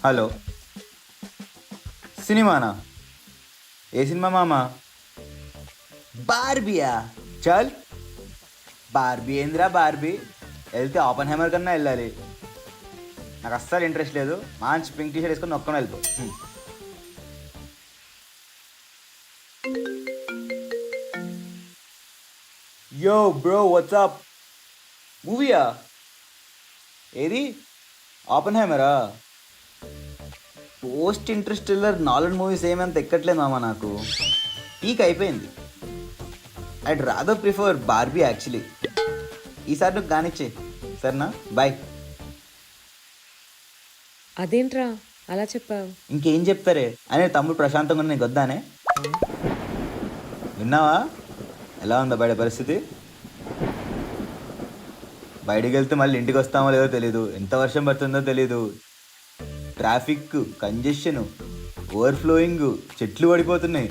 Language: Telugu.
హలో, సినిమానా? ఏ సినిమా మామా? బార్బియా? చల్, బార్బీ ఏందిరా బార్బీ? వెళ్తే ఓపెన్ హైమర్ కన్నా వెళ్ళాలి. నాకు అస్సలు ఇంట్రెస్ట్ లేదు. మంచి పింక్ టీ షర్ట్ వేసుకొని నొక్కని వెళ్ళిపో. యో బ్రో, వాట్సాప్? మూవీయా? ఏది? ఓపెన్ హైమరా? పోస్ట్ ఇంటర్స్టెల్లర్ నాలెడ్జ్ మూవీస్ ఏమంత ఎక్కట్లేదు మామ నాకు. పీక్ అయిపోయింది. I'd rather prefer Barbie actually. ఈసారి నువ్వు కానిచ్చే, సరేనా? బాయ్. అదేంట్రా అలా చెప్పావు? ఇంకేం చెప్తారే అనే తమ్ముడు ప్రశాంతంగా నీకు వద్దానే. విన్నావా ఎలా ఉందో బయట పరిస్థితి? బయటికి వెళ్తే మళ్ళీ ఇంటికి వస్తామో లేదో తెలీదు, ఎంత వర్షం పడుతుందో తెలీదు, ట్రాఫిక్ కంజెషన్, ఓవర్ఫ్లోయింగ్, చెట్లు పడిపోతున్నాయి.